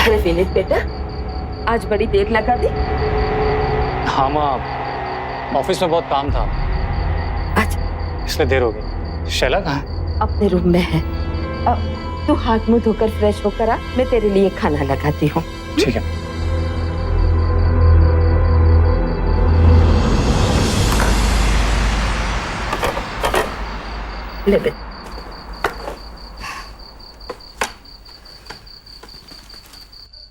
अरे विनीत बेटा, आज बड़ी देर लगा दी। हाँ माँ, ऑफिस में बहुत काम था अच्छा, इसलिए देर हो गई। शैला कहाँ है? अपने रूम में है। तू हाथ मुंह धोकर फ्रेश होकर आ, मैं तेरे लिए खाना लगाती हूँ। ठीक है। ले बेटा।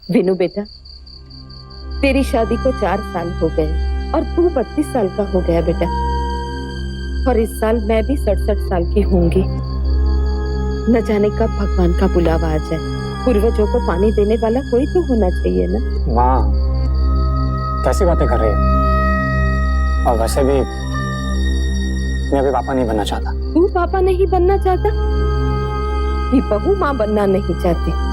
विनू बेटा, तेरी शादी को 4 साल हो गए और तू 32 साल का हो गया बेटा। और इस साल मैं भी 67 साल की होंगी। न जाने कब भगवान का बुलावा आ जाए। पूर्वजों को पानी देने वाला कोई तो होना चाहिए ना। माँ, कैसी बातें कर रही हो? और वैसे भी मैं अभी पापा नहीं बनना चाहता। तू पापा नहीं बनना चाहता? ये बहू माँ बनना नहीं चाहती।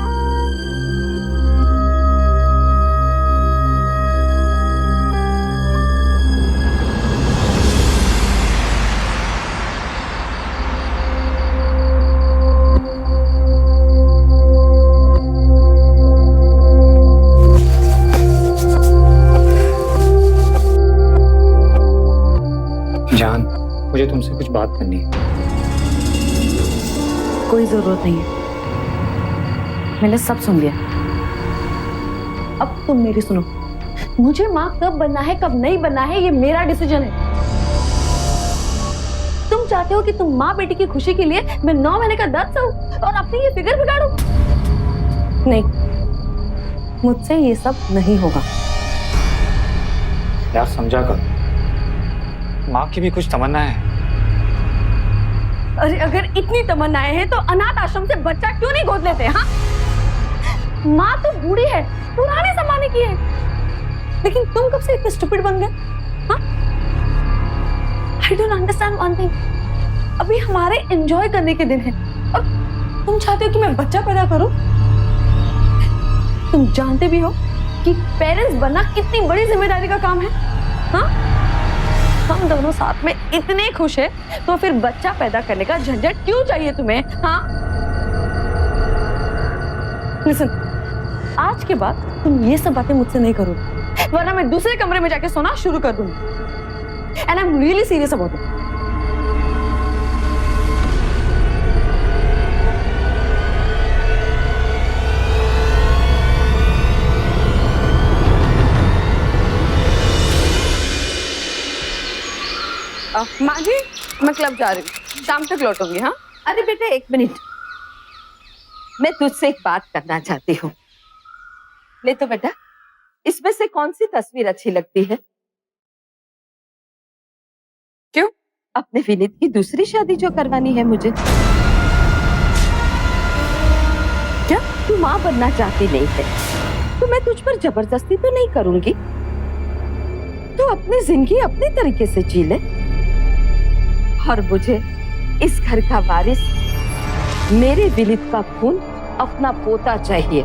जान, मुझे तुमसे कुछ बात करनी है। कोई जरूरत नहीं है, मैंने सब सुन लिया। अब तुम मेरी सुनो। मुझे माँ कब बनना है कब नहीं बनना है ये मेरा डिसीजन है। तुम चाहते हो कि तुम माँ बेटी की खुशी के लिए मैं 9 महीने का दर्द सहूं और अपनी ये फिगर बिगाड़ूं? नहीं, मुझसे ये सब नहीं होगा। यार समझा कर, माँ की भी कुछ तमन्ना है। अरे अगर इतनी तमन्नाएं हैं तो अनाथ आश्रम से बच्चा क्यों नहीं गोद लेते? हाँ, माँ तो बूढ़ी है, पुराने जमाने की है। लेकिन तुम कब से इतने स्टूपिड बन गए? हाँ, I don't understand one thing. अभी हमारे एंजॉय करने के दिन है और तुम चाहते हो कि मैं बच्चा पैदा करूं? तुम जानते भी हो कि पेरेंट्स बनना कितनी बड़ी जिम्मेदारी का काम है। हाँ, हम दोनों साथ में इतने खुश हैं, तो फिर बच्चा पैदा करने का झंझट क्यों चाहिए तुम्हें? हाँ, लिसन, आज के बाद तुम ये सब बातें मुझसे नहीं करोगे, वरना मैं दूसरे कमरे में जाके सोना शुरू कर दूंगी। And I am really serious about it. माँ जी, मैं क्लब जा रही हूँ, शाम तक लौटूंगी। हाँ, अरे बेटा, 1 मिनट, मैं तुझसे एक बात करना चाहती हूँ। ले तो बेटा, इसमें से कौन सी तस्वीर अच्छी लगती है? क्यों? अपने विनीत की दूसरी शादी जो करवानी है मुझे। क्या तू माँ बनना चाहती नहीं है तो मैं तुझ पर जबरदस्ती तो नहीं करूंगी। तू अपनी जिंदगी अपने तरीके से जी ले और मुझे इस घर का वारिस, मेरे विनीत का खून, अपना पोता चाहिए।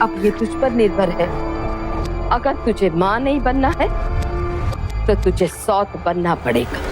अब ये तुझ पर निर्भर है। अगर तुझे माँ नहीं बनना है तो तुझे सौत बनना पड़ेगा।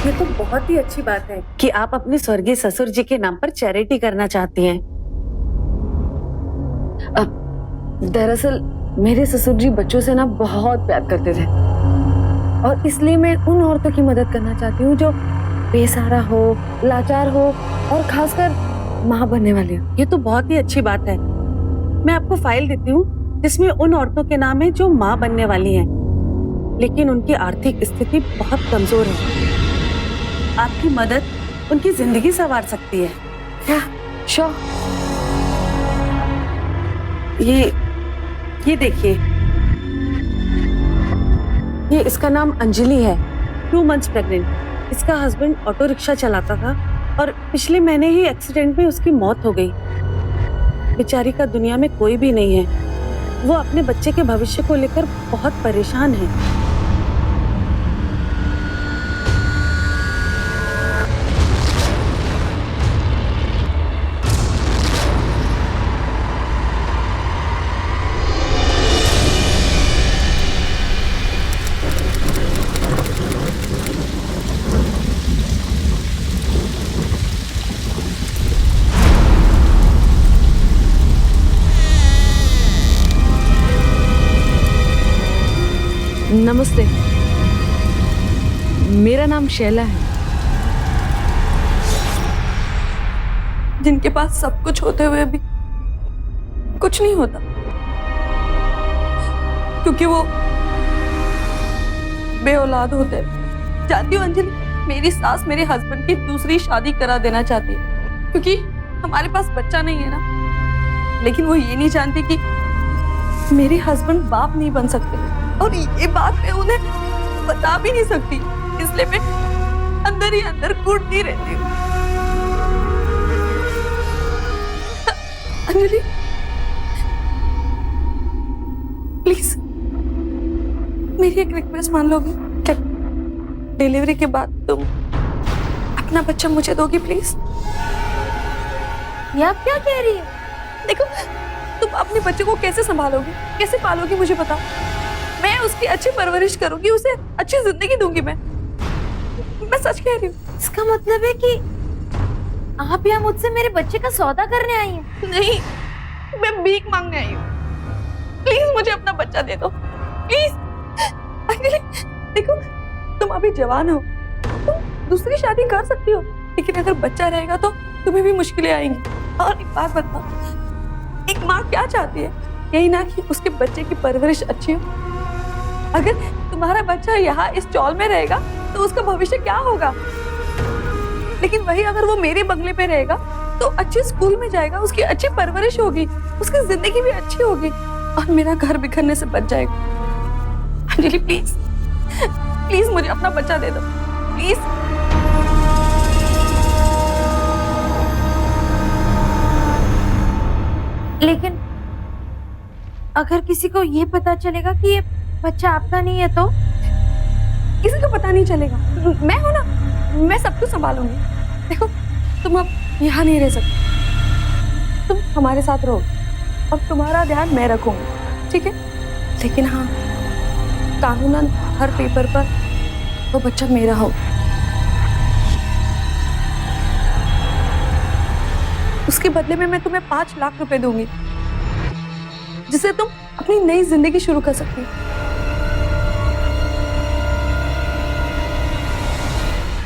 ये तो बहुत ही अच्छी बात है कि आप अपने स्वर्गीय ससुर जी के नाम पर चैरिटी करना चाहती हैं। दरअसल मेरे ससुर जी बच्चों से ना बहुत प्यार करते थे और इसलिए मैं उन औरतों की मदद करना चाहती हूँ जो बेसहारा हो, लाचार हो और खासकर माँ बनने वाली हो। ये तो बहुत ही अच्छी बात है। मैं आपको फाइल देती हूँ जिसमें उन औरतों के नाम है जो माँ बनने वाली हैं, लेकिन उनकी आर्थिक स्थिति बहुत कमजोर है। आपकी मदद उनकी जिंदगी संवार सकती है। क्या? श्योर। ये देखिए, ये इसका नाम अंजलि है, 2 मंथ्स प्रेग्नेंट। इसका हस्बैंड ऑटो रिक्शा चलाता था और पिछले महीने ही एक्सीडेंट में उसकी मौत हो गई। बेचारी का दुनिया में कोई भी नहीं है। वो अपने बच्चे के भविष्य को लेकर बहुत परेशान है। नमस्ते, मेरा नाम शैला है। जिनके पास सब कुछ होते हुए भी कुछ नहीं होता, क्योंकि वो बेऔलाद होते हैं। जानती हो अंजलि, मेरी सास मेरे हस्बैंड की दूसरी शादी करा देना चाहती है, क्योंकि हमारे पास बच्चा नहीं है ना। लेकिन वो ये नहीं जानती कि मेरे हस्बैंड बाप नहीं बन सकते, और ये बात मैं उन्हें बता भी नहीं सकती, इसलिए मैं अंदर ही अंदर कूटती रहती हूँ। अंजलि, प्लीज मेरी एक रिक्वेस्ट मान लोगी क्या? डिलीवरी के बाद तुम अपना बच्चा मुझे दोगी प्लीज? ये आप क्या कह रही है? देखो, तुम अपने बच्चे को कैसे संभालोगी, कैसे पालोगी, मुझे बताओ। मैं उसकी अच्छी परवरिश करूंगी, उसे अच्छी जिंदगी दूंगी। मैं सच कह रही हूँ। इसका मतलब है कि आप यहाँ मुझसे मेरे बच्चे का सौदा करने आई हैं? नहीं, मैं भीख मांगने आई हूँ। प्लीज मुझे अपना बच्चा दे दो, प्लीज। देखो, तुम अभी जवान हो, तुम दूसरी शादी कर सकती हो, लेकिन अगर बच्चा रहेगा तो तुम्हें भी मुश्किलें आएंगी। और एक बात बताओ, एक माँ क्या चाहती है? यही ना कि उसके बच्चे की परवरिश अच्छी हो। अगर तुम्हारा बच्चा यहाँ इस चौल में रहेगा तो उसका भविष्य क्या होगा? लेकिन वही अगर वो मेरे बंगले पे रहेगा तो अच्छे स्कूल में जाएगा, उसकी अच्छी परवरिश होगी, उसकी जिंदगी भी अच्छी होगी, और मेरा घर बिखरने से बच जाएगा। अंजलि प्लीज, प्लीज मुझे अपना बच्चा दे दो, प्लीज। लेकिन अगर किसी को ये पता चलेगा कि ये बच्चा आपका नहीं है तो? किसी को पता नहीं चलेगा, मैं हूं ना, मैं सब कुछ संभालूंगी। देखो, तुम अब यहाँ नहीं रह सकते, तुम हमारे साथ रहो और तुम्हारा ध्यान मैं रखूंगी, ठीक है? लेकिन हाँ, कानूनन हर पेपर पर वो बच्चा मेरा हो। उसके बदले में मैं तुम्हें 5 लाख रुपए दूंगी, जिससे तुम अपनी नई जिंदगी शुरू कर सकती हो।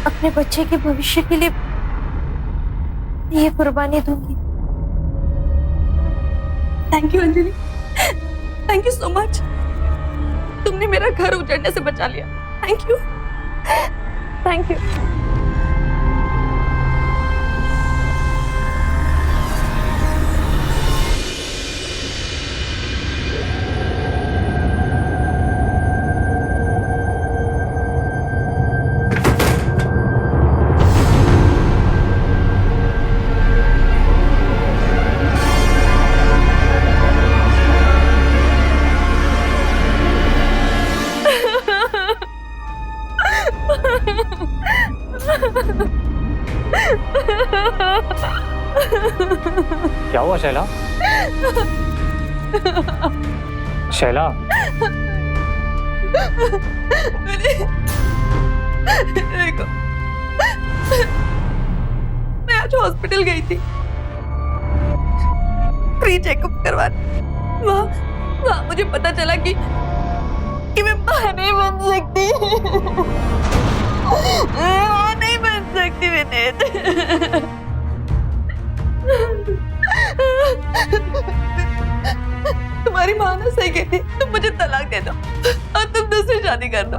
अपने बच्चे के भविष्य के लिए ये कुर्बानी दूंगी। Thank you Anjali, thank you so much. तुमने मेरा घर उजड़ने से बचा लिया। Thank you, thank you. क्या हुआ शैला? शैला, देखो, मैं आज हॉस्पिटल गई थी फ्री चेकअप करवाने। वहाँ मुझे पता चला कि मैं मां नहीं बन सकती। मां नहीं बन सकती विनीत। तुम्हारी माँ ने सही कहती, तुम मुझे तलाक दे दो और तुम दूसरी शादी कर दो।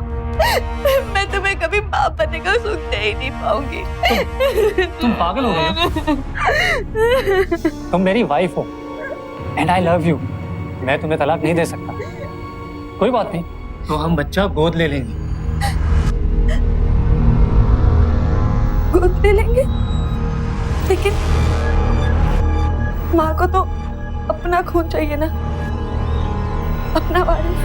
मैं तुम्हें कभी बाप बनने का सुख दे ही नहीं पाऊंगी। तुम पागल हो गए हो? तुम मेरी वाइफ हो एंड आई लव यू। मैं तुम्हें तलाक नहीं दे सकता। कोई बात नहीं, तो हम बच्चा गोद ले लेंगे। गोद ले लेंगे? लेकिन माँ को तो अपना खून चाहिए ना। अपना वारिस।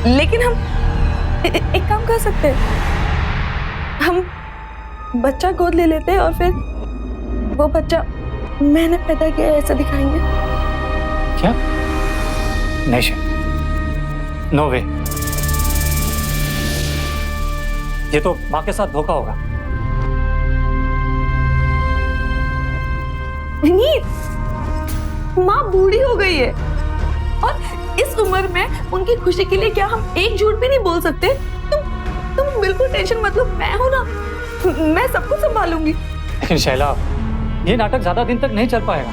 लेकिन हम एक काम कर सकते हैं, हम बच्चा गोद ले लेते हैं और फिर वो बच्चा मैंने पैदा किया है ऐसा दिखाएंगे। क्या? नहीं, नो वे। ये तो माँ के साथ धोखा होगा। नहीं, माँ बूढ़ी हो गई है और इस उम्र में उनकी खुशी के लिए क्या हम एक झूठ भी नहीं बोल सकते? तुम बिल्कुल टेंशन मत लो, मैं हूं ना, मैं सब कुछ संभालूंगी। लेकिन शैला, ये नाटक ज्यादा दिन तक नहीं चल पाएगा।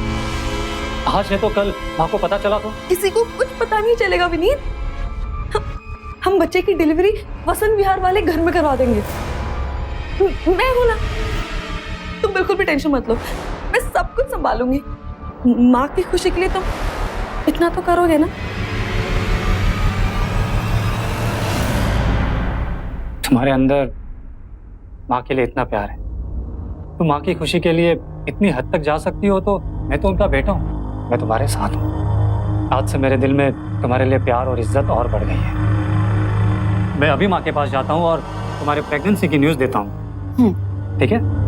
आज है तो कल माँ को पता चला तो? किसी को कुछ पता नहीं चलेगा विनीत। हम बच्चे की डिलीवरी वसंत विहार वाले घर में करवा देंगे। मैं हूं ना, तुम बिल्कुल भी टेंशन मत लो, मैं सब कुछ संभालूंगी। माँ की खुशी के लिए तुम इतना तो करोगे ना? तुम्हारे अंदर माँ के लिए इतना प्यार है, तुम माँ की खुशी के लिए इतनी हद तक जा सकती हो, तो मैं तो उनका बेटा हूँ, मैं तुम्हारे साथ हूँ। आज से मेरे दिल में तुम्हारे लिए प्यार और इज्जत और बढ़ गई है। मैं अभी माँ के पास जाता हूँ और तुम्हारे प्रेगनेंसी की न्यूज़ देता हूँ, ठीक है?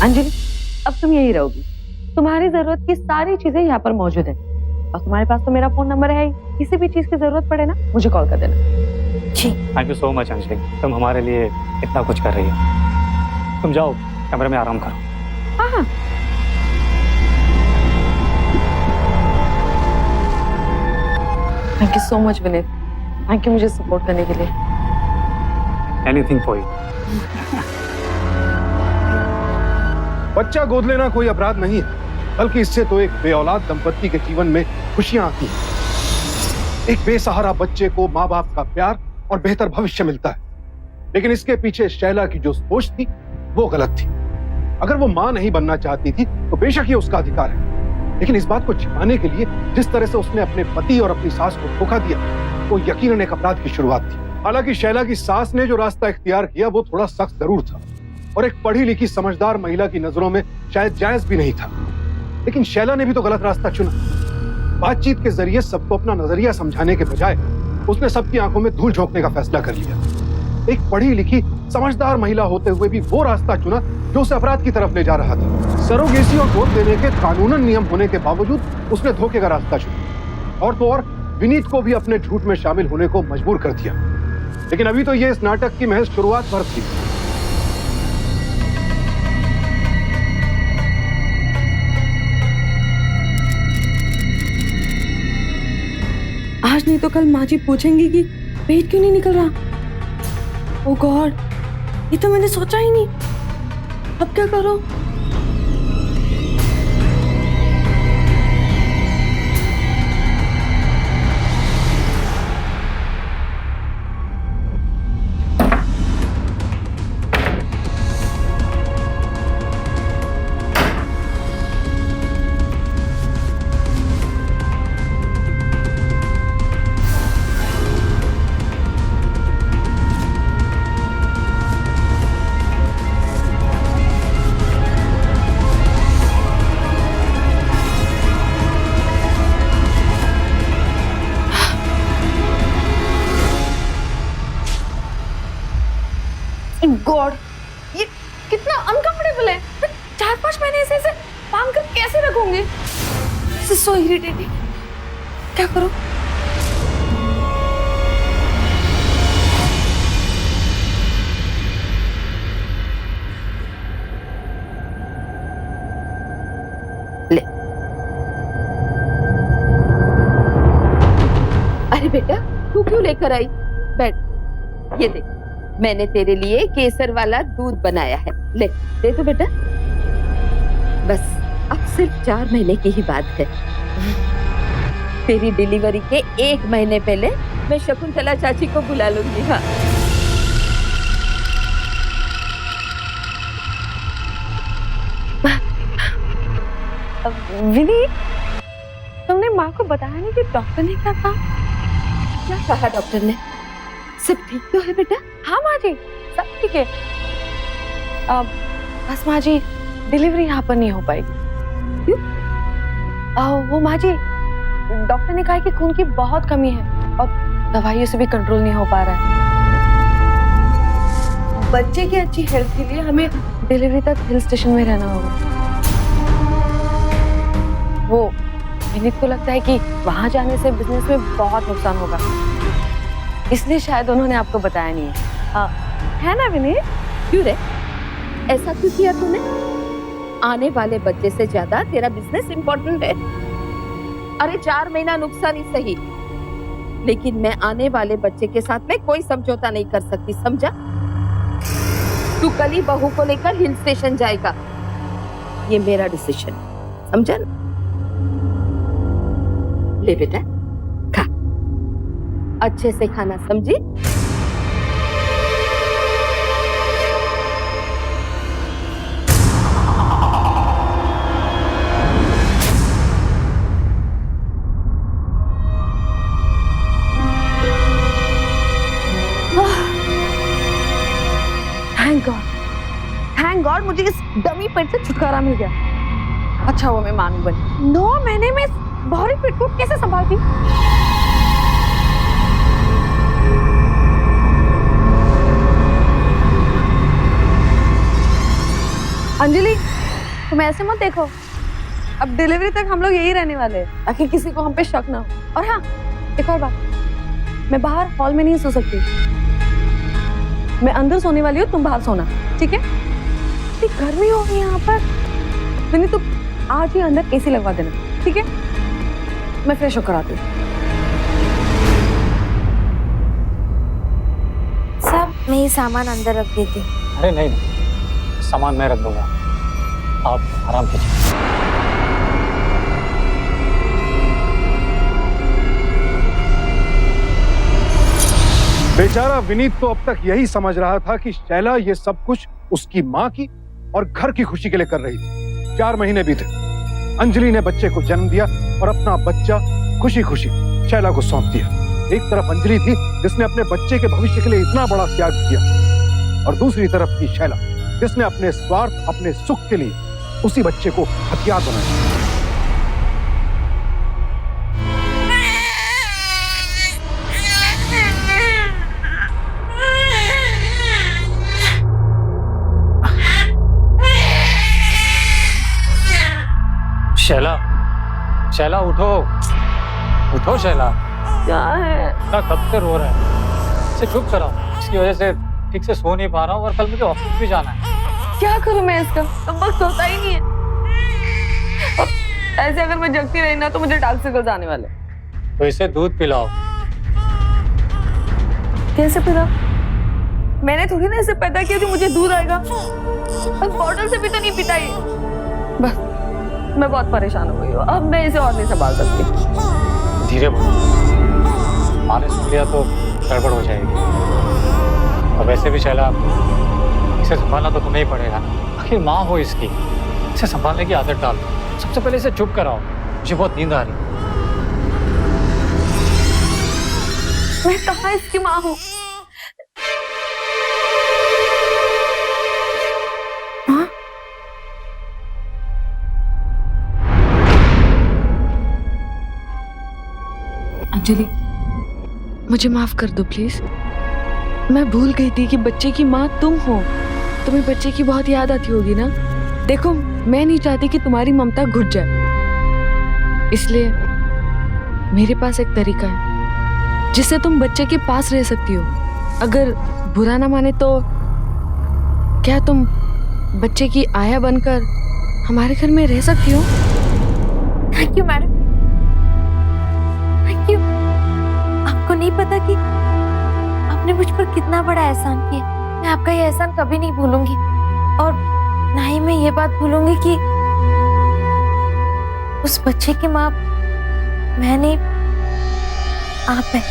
अंजलि, अब तुम यही रहोगी। तुम्हारी जरूरत की सारी चीजें यहाँ पर मौजूद है और तुम्हारे पास तो मेरा फोन नंबर है ही। किसी भी चीज की जरूरत पड़े ना, मुझे कॉल कर देना। जी। Thank you so much Anjali, तुम हमारे लिए इतना कुछ कर रही हो। तुम जाओ कमरे में आराम करो। हाँ हाँ, thank you so much Vineet, thank you मुझे सपोर्ट करने के लिए। Anything for you. बच्चा गोद लेना कोई अपराध नहीं है, बल्कि इससे तो एक बेऔलाद दंपत्ति के जीवन में खुशियां आती हैं। एक बेसहारा बच्चे को माँ बाप का प्यार और बेहतर भविष्य मिलता है। लेकिन इसके पीछे शैला की जो सोच थी वो गलत थी। अगर वो माँ नहीं बनना चाहती थी तो बेशक ये उसका अधिकार है, लेकिन इस बात को छिपाने के लिए जिस तरह से उसने अपने पति और अपनी सास को धोखा दिया, वो यकीनन एक अपराध की शुरुआत थी। हालांकि शैला की सास ने जो रास्ता इख्तियार किया वो थोड़ा सख्त जरूर था और एक पढ़ी लिखी समझदार महिला की नजरों में शायद जायज भी नहीं था, लेकिन शैला ने भी तो गलत रास्ता चुना। बातचीत के जरिए सबको अपना नजरिया समझाने के बजाय उसने सबकी आंखों में धूल झोंकने का फैसला कर लिया। एक पढ़ी लिखी समझदार महिला होते हुए भी वो रास्ता चुना जो उसे अपराध की तरफ ले जा रहा था। सरोगेसी और गोद लेने के कानूनन नियम होने के बावजूद उसने धोखे का रास्ता चुना और तो और विनीत को भी अपने झूठ में शामिल होने को मजबूर कर दिया। लेकिन अभी तो ये इस नाटक की महज शुरुआत भर थी। आज नहीं तो कल माँ जी पूछेंगी कि पेट क्यों नहीं निकल रहा। ओह गॉड, ये तो मैंने सोचा ही नहीं। अब क्या करो? गॉड, ये कितना अनकंफर्टेबल है। मैं 4-5 महीने ऐसे बांध कर कैसे रखूंगी? This is so irritating. क्या करूं? ले, अरे बेटा तू क्यों लेकर आई? बैठ, ये देख मैंने तेरे लिए केसर वाला दूध बनाया है, ले दे तो बेटा। बस अब सिर्फ 4 महीने की ही बात है। तेरी डिलीवरी के 1 महीने पहले मैं शकुंतला चाची को बुला लूंगी। हाँ विनी, तुमने माँ को बताया नहीं कि डॉक्टर ने क्या कहा? क्या कहा डॉक्टर ने? सब ठीक तो है बेटा? हाँ माँ जी, सब ठीक है। बस माँ जी, डिलीवरी यहाँ पर नहीं हो पाएगी। क्यों? वो माँ जी, डॉक्टर ने कहा कि खून की बहुत कमी है और दवाइयों से भी कंट्रोल नहीं हो पा रहा है। बच्चे की अच्छी हेल्थ के लिए हमें डिलीवरी तक हिल स्टेशन में रहना होगा। वो विनीत को लगता है कि वहां जाने से बिजनेस में बहुत नुकसान होगा, इसलिए शायद उन्होंने आपको बताया नहीं है। है ना विनीत? क्यों रे, ऐसा क्यों किया तूने? आने वाले बच्चे से ज्यादा तेरा बिजनेस इम्पोर्टेंट है। अरे 4 महीना नुकसान ही सही, लेकिन मैं आने वाले बच्चे के साथ में कोई समझौता नहीं कर सकती, समझा? तू कल ही बहू को लेकर हिल स्टेशन जाएगा, ये मेरा डिसीजन, समझा ना? ले बेटा, खा, अच्छे से खाना, समझी? थैंक गॉड मुझे इस डमी पेट से छुटकारा मिल गया। अच्छा वो मैं मानू बनी। 9 महीने में भारी पेट को कैसे संभालती? अंजलि, तुम ऐसे मत देखो, अब डिलीवरी तक हम लोग यही रहने वाले हैं ताकि किसी को हम पे शक ना हो। और हाँ, एक और बात, मैं बाहर हॉल में नहीं सो सकती, मैं अंदर सोने वाली हूँ, तुम बाहर सोना, ठीक है? इतनी गर्मी हो गई यहाँ पर, नहीं तो आज ही अंदर एसी लगवा देना, ठीक है? मैं फ्रेश होकर आती हूँ। सब मैं ये सामान अंदर रख देती हूँ। अरे नहीं, सामान मैं रख दूंगा, आप आराम कीजिए। बेचारा विनीत तो अब तक यही समझ रहा था कि शैला ये सब कुछ उसकी माँ की और घर की खुशी के लिए कर रही थी। 4 महीने बीते, अंजलि ने बच्चे को जन्म दिया और अपना बच्चा खुशी खुशी शैला को सौंप दिया। एक तरफ अंजलि थी जिसने अपने बच्चे के भविष्य के लिए इतना बड़ा त्याग किया, और दूसरी तरफ थी शैला जिसने अपने स्वार्थ, अपने सुख के लिए उसी बच्चे को हथियार बनाया। शैला, शैला उठो, उठो शैला। क्या है? क्या कब से रो रहा है? इसे चुप कराओ, इसकी वजह से ठीक से सो नहीं पा रहा हूँ और कल मुझे ऑफिस भी जाना है। क्या करूं मैं इसका? अब वक्त होता ही नहीं है। अब ऐसे अगर मैं जगती रही ना तो मुझे डार्क सर्कल्स आने वाले। तो इसे दूध पिलाओ। कैसे पिलाओ? मैंने थोड़ी ना इसे पैदा किया जो मुझे दूध आएगा। अब बॉटल से भी तो नहीं पिता ये। बस मैं बहुत परेशान हो गई हूँ, अब मैं इसे और नहीं संभाल सकती। धीरे बोलो, माँ ने सुन लिया तो गड़बड़ हो जाएगी। और वैसे भी शैला, इसे संभालना तो तुम्हें ही पड़ेगा, आखिर माँ हो इसकी। इसे संभालने की आदत डाल दो। सबसे पहले इसे चुप कराओ, मुझे बहुत नींद आ रही है। मैं कहाँ इसकी माँ हूँ? हाँ? अंजलि, मुझे माफ कर दो प्लीज। मैं भूल गई थी कि बच्चे की माँ तुम हो। तुम्हें बच्चे की बहुत याद आती होगी ना। देखो, मैं नहीं चाहती कि तुम्हारी ममता घुट जाए, इसलिए मेरे पास एक तरीका है जिससे तुम बच्चे के पास रह सकती हो। अगर बुरा ना माने तो क्या तुम बच्चे की आया बनकर हमारे घर में रह सकती हो? Thank you madam, thank you. आपको नहीं पता कि आपने मुझ पर कितना बड़ा एहसान किया। मैं आपका ये एहसान कभी नहीं भूलूंगी, और ना ही मैं ये बात भूलूंगी कि उस बच्चे की माँ मैं नहीं, आप है।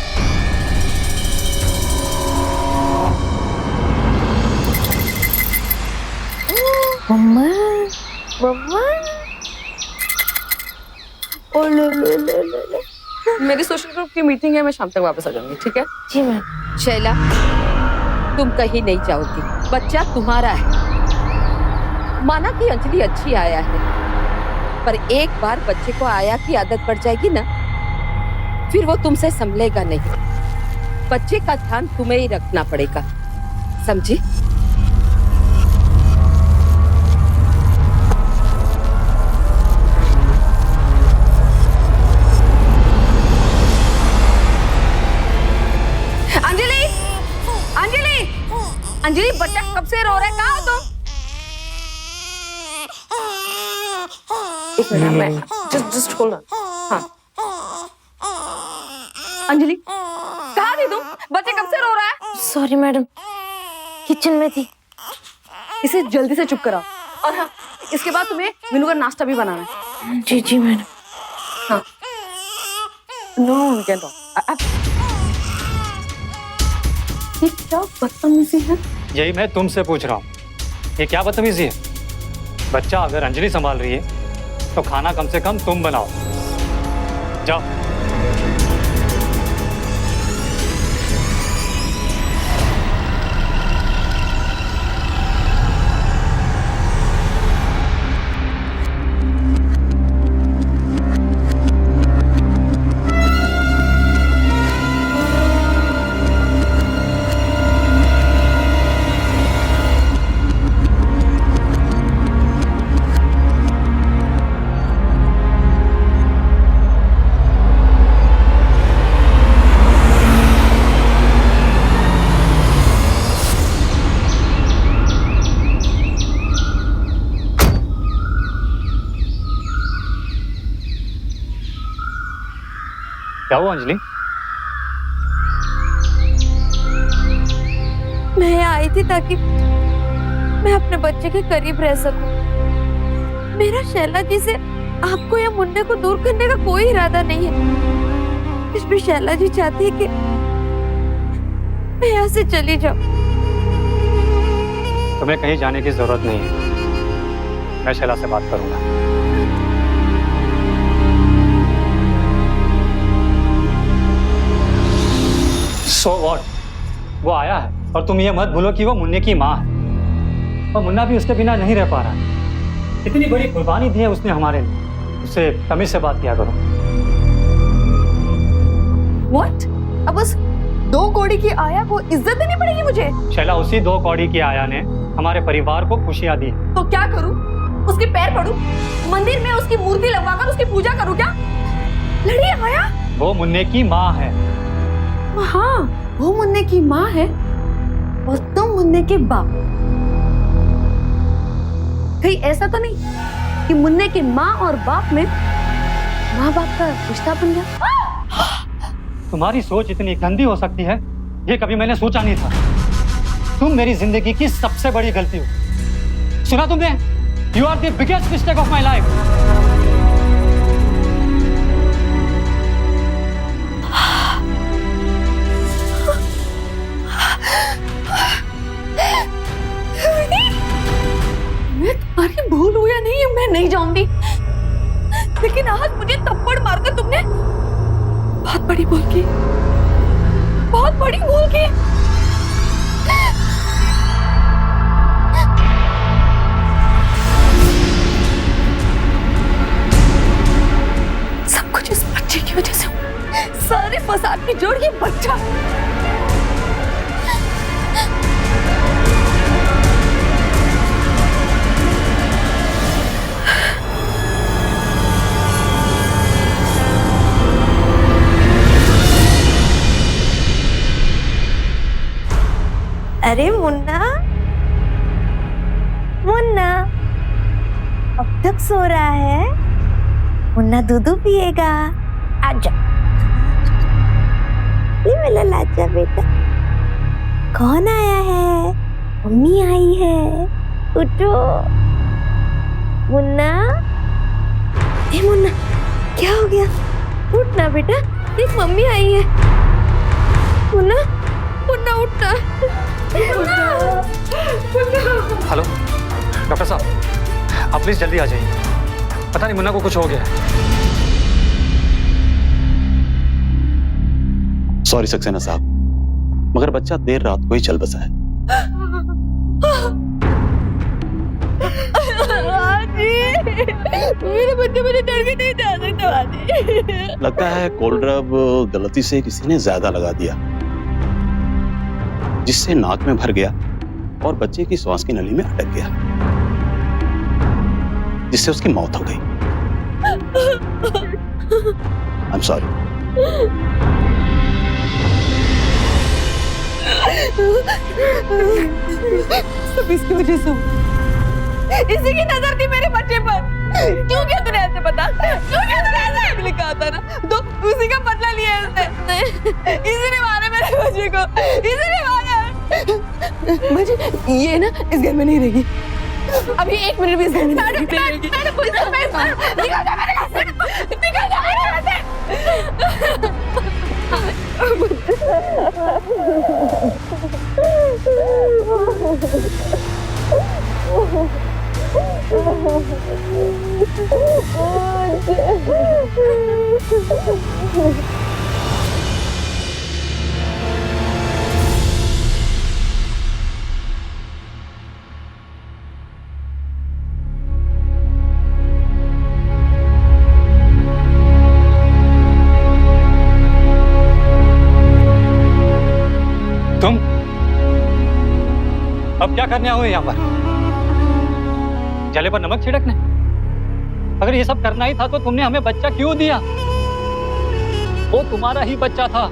मम्मा, मम्मा, ओ लो लो लो लो लो। मेरी सोशल ग्रुप की मीटिंग है, मैं शाम तक वापस आ जाऊंगी, ठीक है? जी मैम। शैला, तुम कहीं नहीं जाओगी, बच्चा तुम्हारा है। माना कि अंजलि अच्छी आया है, पर एक बार बच्चे को आया की आदत पड़ जाएगी ना, फिर वो तुमसे संभलेगा नहीं। बच्चे का ध्यान तुम्हें ही रखना पड़ेगा, समझी? अंजलि, अंजलि, अंजलि, बच्चा कब से रो रहा है? कहाँ हो तुम? एक मिनट, मैं जस्ट होल्ड ऑन। हाँ, अंजलि, कहाँ थी तुम? बच्चा कब से रो रहा है? सॉरी मैडम, किचन में थी। इसे जल्दी से चुप कराओ। और हाँ, इसके बाद तुम्हें मीनू का नाश्ता भी बनाना है। जी जी मैडम। हाँ, नो वी कैन टॉक। ये क्या बदतमीजी है? यही मैं तुमसे पूछ रहा हूँ, ये क्या बदतमीजी है? बच्चा अगर अंजलि संभाल रही है तो खाना कम से कम तुम बनाओ। जाओ। क्या हुआ अंजलि? मैं आई थी ताकि मैं अपने बच्चे के करीब रह सकूं। मेरा शैला जी से आपको या मुन्ने को दूर करने का कोई इरादा नहीं है। फिर भी शैला जी चाहती है कि मैं यहाँ से चली जाऊं। तुम्हें कहीं जाने की जरूरत नहीं है, मैं शैला से बात करूंगा। So what? वो आया है और तुम ये मत भूलो कि वो मुन्ने की माँ है और मुन्ना भी उसके बिना नहीं रह पा रहा है। इतनी बड़ी कुर्बानी दी है उसने हमारे लिए, उससे तमीज से बात किया करो। What? अब उस 2 कौड़ी की आया को इज्जत देनी पड़ेगी मुझे? शैला, उसी 2 कौड़ी की आया ने हमारे परिवार को खुशियां दी। तो क्या करूं? उसके पैर पड़ूं? मंदिर में उसकी मूर्ति लगवाकर उसकी पूजा करूं क्या? लड़ी आया? वो मुन्ने की माँ है। हाँ, वो मुन्ने की माँ है और तुम मुन्ने के बाप। कहीं ऐसा तो नहीं कि मुन्ने के माँ और बाप में माँ बाप का रिश्ता बन गया? तुम्हारी सोच इतनी गंदी हो सकती है, ये कभी मैंने सोचा नहीं था। तुम मेरी जिंदगी की सबसे बड़ी गलती हो। सुना तुमने? You are the biggest mistake of my life. मैं तुम्हारी भूल हुई या नहीं है मैं नहीं जानती, लेकिन आज मुझे थप्पड़ मारकर तुमने बहुत बड़ी भूल की, बहुत बड़ी भूल की। सब कुछ इस बच्चे की वजह से, सारे फसाद की जड़ ये बच्चा। अरे मुन्ना, मुन्ना अब तक सो रहा है? मुन्ना दूध पिएगा, आजा। ये मेरा लाजा बेटा। कौन आया है? मम्मी आई है, उठो। मुन्ना, ए मुन्ना, क्या हो गया? उठना बेटा, देख मम्मी आई है। मुन्ना, मुन्ना उठना। हेलो डॉक्टर साहब, आप प्लीज जल्दी आ जाइए। पता नहीं मुन्ना को कुछ हो गया है। सॉरी सक्सेना साहब, मगर बच्चा देर रात को ही चल बसा है। मेरे बच्चे मुझे डर के नहीं जा सकते बाजी। लगता है कोल्ड ड्रब गलती से किसी ने ज्यादा लगा दिया, जिससे नाक में भर गया और बच्चे की श्वास की नली में अटक गया, जिससे उसकी मौत हो गई। I am sorry. सब इसकी वजह से हुआ। इसी की नजर थी मेरे बच्चे पर। क्यों क्या तूने ऐसे बता? क्यों क्या तूने ऐसे लिखा था ना? तो उसी का बदला लिया इसने। इसी ने मारा मेरे बच्चे को। इसी ने मारा। मुझे ये ना इस घर में नहीं रहेगी। अभी 1 मिनट भी इस घर में नहीं रहेगी। निकल जा मेरे घर से। निकल जा मेरे घर से। तुम अब क्या करने आओ यहाँ पर? जले पर नमक छिड़कने? अगर ये सब करना ही था तो तुमने हमें बच्चा क्यों दिया? वो तुम्हारा ही बच्चा था।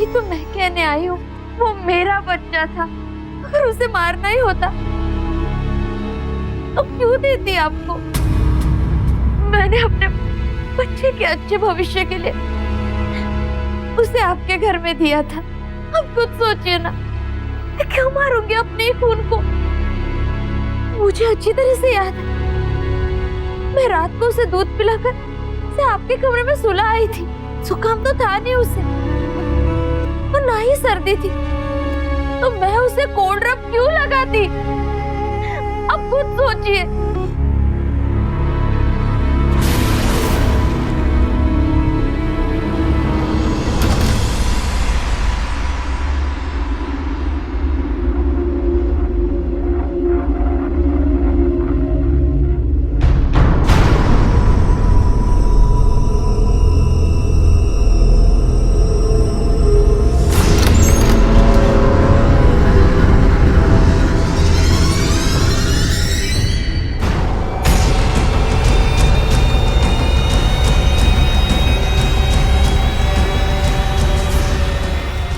ये तो मैं कहने आई हूँ, वो मेरा बच्चा था। अगर उसे मारना ही होता तो क्यों देती आपको? मैंने अपने बच्चे के अच्छे भविष्य के लिए उसे आपके घर में दिया था। अब खुद सोचिए ना, मैं क्यों मारूंगी अपने ही खून को? मुझे अच्छी तरह से याद है, मैं रात को उसे दूध पिलाकर उसे आपके कमरे में सुला आई थी। जुकाम तो था नहीं उसे और ना ही सर्दी थी, तो मैं उसे कोल्ड ड्रॉप क्यों लगाती? अब खुद सोचिए।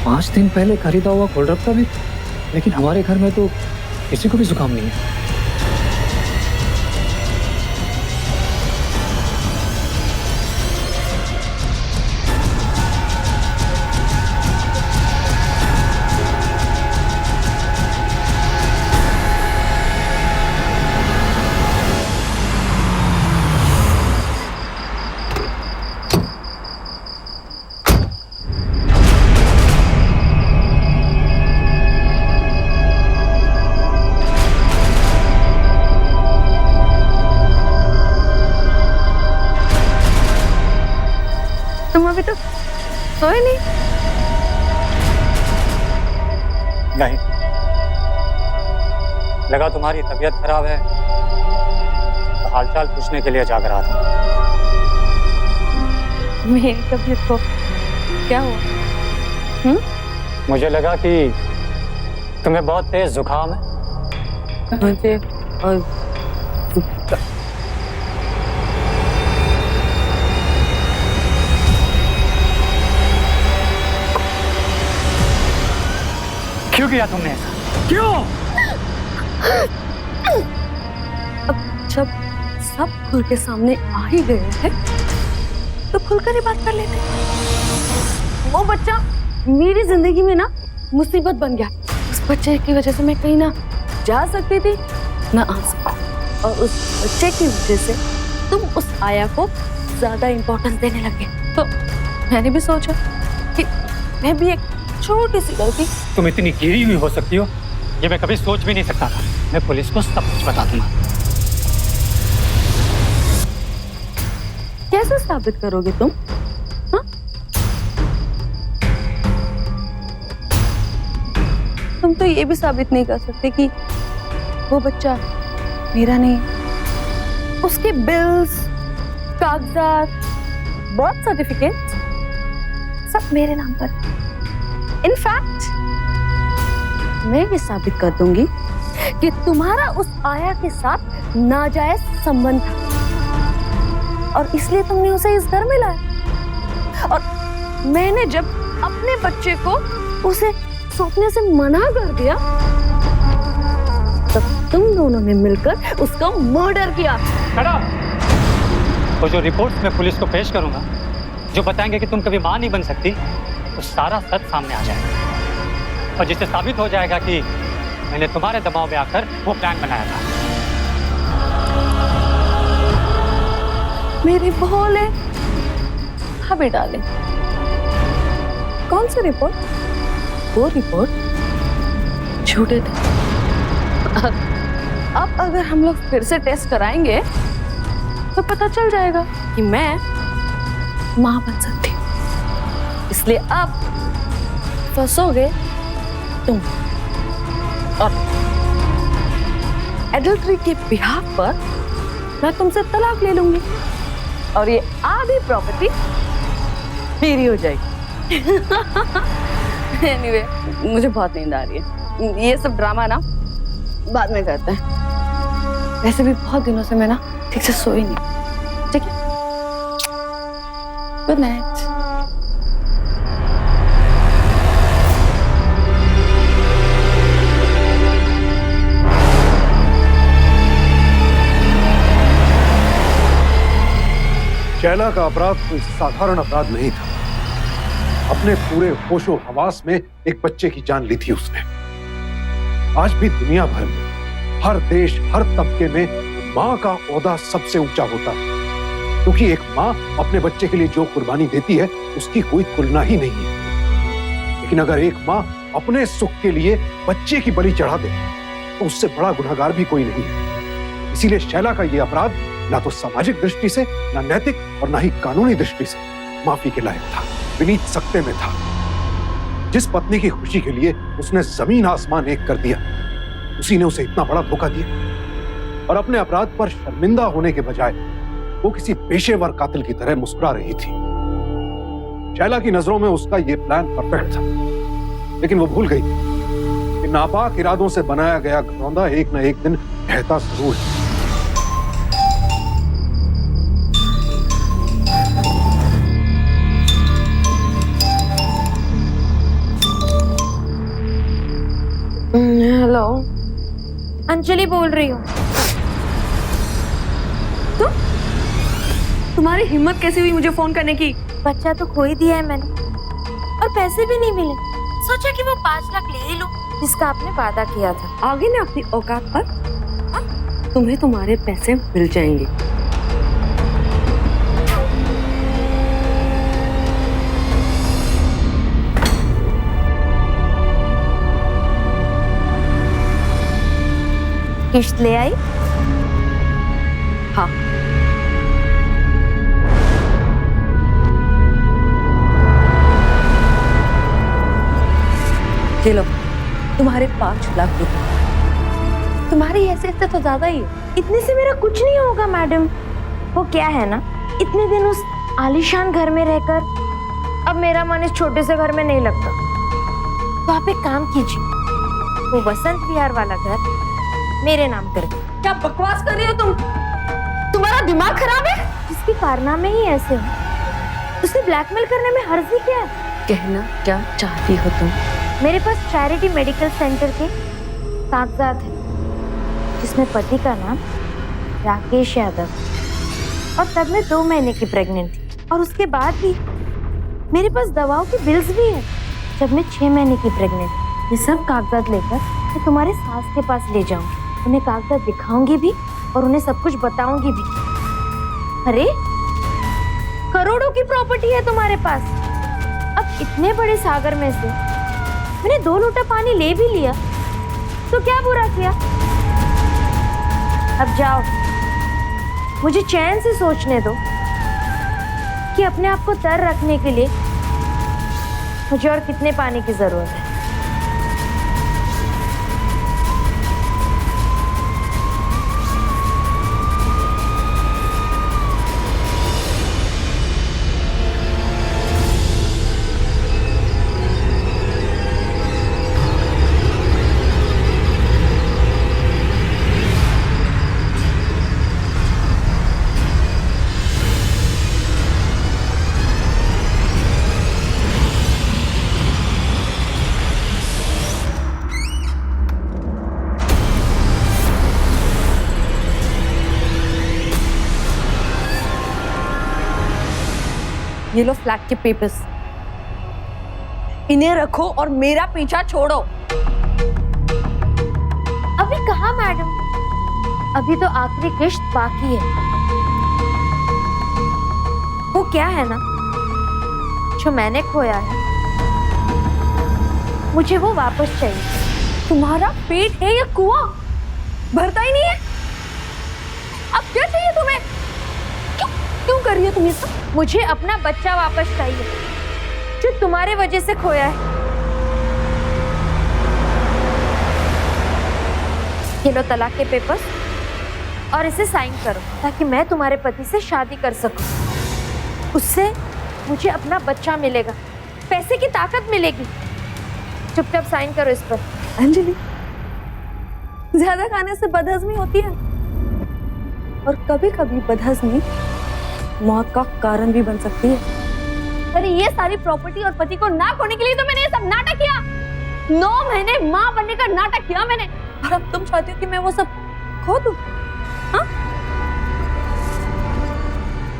पाँच दिन पहले खरीदा हुआ कोल्ड ड्रॉप का भी, लेकिन हमारे घर में तो किसी को भी जुकाम नहीं है। तुम अभी तो सोए नहीं? नहीं, लगा तुम्हारी तबीयत खराब है तो हालचाल पूछने के लिए जाग रहा था। मेरी तबीयत को क्या हुआ? मुझे लगा कि तुम्हें बहुत तेज जुकाम है। मुझे और क्यों किया तुमने ऐसा? क्यों? अब जब सब खुल के सामने आ ही गए हैं तो खुलकर ही बात कर लेते हैं। वो बच्चा मेरी जिंदगी में ना मुसीबत बन गया। उस बच्चे की वजह से मैं कहीं ना जा सकती थी ना आ सकती, और उस बच्चे की वजह से तुम उस आया को ज्यादा इम्पोर्टेंस देने लगे। तो मैंने भी सोचा कि मैं भी एक छोटी सी गलती। तुम इतनी गिरी हुई हो सकती हो, ये मैं कभी सोच भी नहीं सकता था। मैं पुलिस को सब कुछ बता दूंगा। कैसे साबित करोगे तुम? हाँ? तुम तो ये भी साबित नहीं कर सकते कि वो बच्चा मेरा नहीं है। उसके बिल्स, कागजात, बर्थ सर्टिफिकेट सब मेरे नाम पर। इनफैक्ट मैं ये साबित कर दूंगी कि तुम्हारा उस आया के साथ नाजायज संबंध था और इसलिए तुमने उसे इस घर में लाया। और मैंने जब अपने बच्चे को उसे सौंपने से मना कर दिया तब तुम दोनों ने मिलकर उसका मर्डर किया। तो जो रिपोर्ट्स मैं पुलिस को पेश करूंगा, जो बताएंगे कि तुम कभी मां नहीं बन सकती, तो सारा सच सामने आ जाएगा और जिससे साबित हो जाएगा कि मैंने तुम्हारे दबाव में आकर वो प्लान बनाया था। मेरे भोले भाभी डाले, कौन सी रिपोर्ट? वो रिपोर्ट झूठे थे। अब अगर हम लोग फिर से टेस्ट कराएंगे तो पता चल जाएगा कि मैं मां बन सकती हूँ। इसलिए अब फंसोगे तुम और एडल्ट्री के बिहाफ पर मैं तुमसे तलाक ले लूंगी और ये आधी प्रॉपर्टी मेरी हो जाएगी। एनीवे, मुझे बहुत नींद आ रही है। ये सब ड्रामा ना बाद में करते हैं। वैसे भी बहुत दिनों से मैं ना ठीक से सोई नहीं। ठीक है, गुड नाइट। शैला का अपराध कोई साधारण अपराध नहीं था। अपने पूरे होशो हवास में एक बच्चे की जान ली थी उसने। आज भी दुनिया भर में, हर देश, हर तबके में मां का ओहदा सबसे ऊंचा होता है, क्योंकि एक मां अपने बच्चे के लिए जो कुर्बानी देती है उसकी कोई तुलना ही नहीं है। लेकिन अगर एक मां अपने सुख के लिए बच्चे की बलि चढ़ा दे तो उससे बड़ा गुनहगार भी कोई नहीं है। इसीलिए शैला का यह अपराध ना तो सामाजिक दृष्टि से, ना नैतिक और ना ही कानूनी दृष्टि से माफी के लायक था, विनीत सकते में था। जिस पत्नी की खुशी के लिए उसने जमीन आसमान एक कर दिया, उसी ने उसे इतना बड़ा धोखा दिया। और अपने अपराध पर शर्मिंदा होने के बजाय वो किसी पेशेवर कातिल की तरह मुस्कुरा रही थी। शैला की नजरों में उसका यह प्लान परफेक्ट था, लेकिन वो भूल गई कि नापाक इरादों से बनाया गया घरौंदा एक न एक दिन ढहता जरूर है। हेलो, अंजलि बोल रही हूँ। तुम्हारी हिम्मत कैसे हुई मुझे फोन करने की? बच्चा तो खो ही दिया है मैंने और पैसे भी नहीं मिले। सोचा कि वो 5 लाख ले ही लूं जिसका आपने वादा किया था। आगे ना अपनी औकात पर, तुम्हें तुम्हारे पैसे मिल जाएंगे। किश्त ले आई? हाँ, ये लो तुम्हारे 5 लाख रुपए। तुम्हारी हैसियत से तो ज्यादा ही है। इतने से मेरा कुछ नहीं होगा मैडम। वो क्या है ना, इतने दिन उस आलीशान घर में रहकर अब मेरा मन इस छोटे से घर में नहीं लगता। तो आप एक काम कीजिए, वो बसंत विहार वाला घर मेरे नाम कर दो। क्या बकवास कर रही हो तुम? तुम्हारा दिमाग खराब है? जिसके कारनामे ही ऐसे हो उसे ब्लैकमेल करने में हर्जी क्या है? कहना क्या चाहती हो तुम? मेरे पास चैरिटी मेडिकल सेंटर के कागजात हैं जिसमें पति का नाम राकेश यादव और तब मैं 2 महीने की प्रेग्नेंट थी। और उसके बाद भी मेरे पास दवाओं के बिल्स भी हैं जब मैं 6 महीने की प्रेग्नेंट। ये सब कागजात लेकर मैं तुम्हारे सास के पास ले जाऊंगी, उन्हें कागजात दिखाऊंगी भी और उन्हें सब कुछ बताऊंगी भी। अरे करोड़ों की प्रॉपर्टी है तुम्हारे पास। अब इतने बड़े सागर में से मैंने 2 लोटा पानी ले भी लिया तो क्या बुरा किया? अब जाओ, मुझे चैन से सोचने दो कि अपने आप को तर रखने के लिए मुझे और कितने पानी की जरूरत है। ये लो फ्लैट के पेपर्स, इन्हें रखो और मेरा पीछा छोड़ो। अभी कहाँ मैडम, अभी तो आखिरी किश्त बाकी है। वो क्या है ना जो मैंने खोया है, मुझे वो वापस चाहिए। तुम्हारा पेट है या कुआं, भरता ही नहीं है। अब क्या चाहिए तुम्हें? क्यों क्यों कर रही हो तुम ये सब? मुझे अपना बच्चा वापस चाहिए जो तुम्हारे वजह से खोया है। ये लो तलाक के पेपर्स और इसे साइन करो ताकि मैं तुम्हारे पति से शादी कर सकूं। उससे मुझे अपना बच्चा मिलेगा, पैसे की ताकत मिलेगी। चुपचाप साइन करो इस पर। अंजलि, ज्यादा खाने से बदहजमी होती है और कभी कभी बदहजमी मौत का कारण भी बन सकती है। अरे ये सारी प्रॉपर्टी और पति को ना खोने के लिए तो मैंने ये सब नाटक किया। 9 महीने माँ बनने का नाटक किया मैंने, और अब तुम चाहती हो कि मैं वो सब खो दूं? हाँ?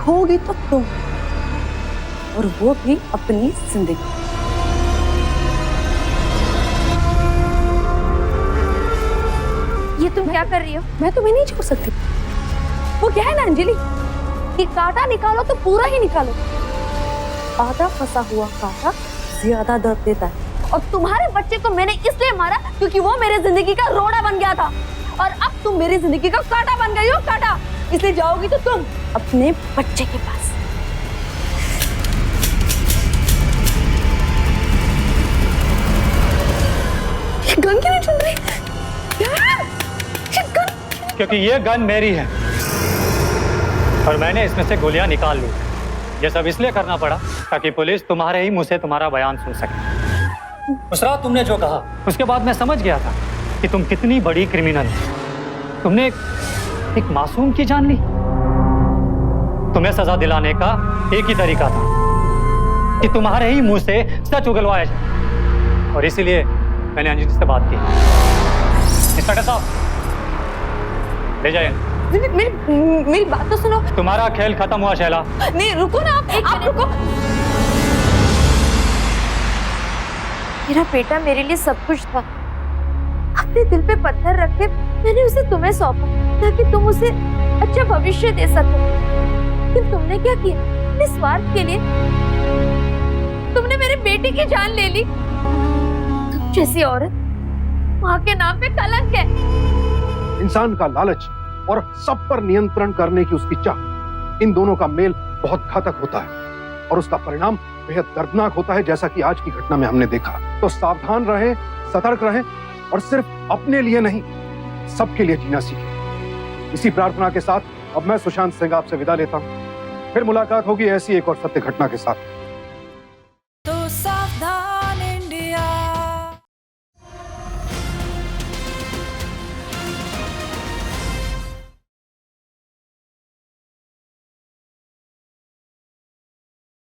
खोगी तो तुम, और वो भी अपनी जिंदगी। ये तुम क्या कर रही हो? मैं तुम्हें नहीं छोड़ सकती। वो क्या है ना अंजलि, कि कांटा निकालो तो पूरा ही निकालो। आधा फंसा हुआ कांटा ज्यादा दर्द देता है। और तुम्हारे बच्चे को मैंने इसलिए मारा क्योंकि वो मेरे जिंदगी का रोड़ा बन गया था, और अब तुम मेरी जिंदगी का कांटा बन गई हो। कांटा इसलिए जाओगी तो तुम अपने बच्चे के पास। ये गन क्यों नहीं चल रही? क्योंकि ये गन मेरी है और मैंने इसमें से गोलियां निकाल ली। ये सब इसलिए करना पड़ा ताकि पुलिस तुम्हारे ही मुंह से तुम्हारा बयान सुन सके। उस रात तुमने जो कहा उसके बाद मैं समझ गया था कि तुम कितनी बड़ी क्रिमिनल हो। तुमने एक मासूम की जान ली। तुम्हें सजा दिलाने का एक ही तरीका था कि तुम्हारे ही मुंह से सच उगलवाया जाए, और इसीलिए मैंने अंजलि से बात की। इंस्पेक्टर साहब, ले जाइए। मेरी बात तो सुनो। तुम्हारा खेल खत्म हुआ शैला। नहीं, रुको ना आप रुको। मेरा बेटा मेरे लिए सब कुछ था। अपने दिल पे पत्थर रख के मैंने उसे तुम्हें सौंपा ताकि तुम उसे अच्छा भविष्य दे सको। लेकिन तुमने क्या किया? अपने स्वार्थ के लिए तुमने मेरे बेटे की जान ले ली। तुम जैसी औरत माँ के नाम पे कलंक है। इंसान का लालच और सब पर नियंत्रण करने की उसकी चाह, इन दोनों का मेल बहुत घातक होता है और उसका परिणाम बेहद दर्दनाक होता है, जैसा कि आज की घटना में हमने देखा। तो सावधान रहें, सतर्क रहें और सिर्फ अपने लिए नहीं, सबके लिए जीना सीखें। इसी प्रार्थना के साथ अब मैं सुशांत सिंह आपसे विदा लेता हूं। फिर मुलाकात होगी ऐसी एक और सत्य घटना के साथ।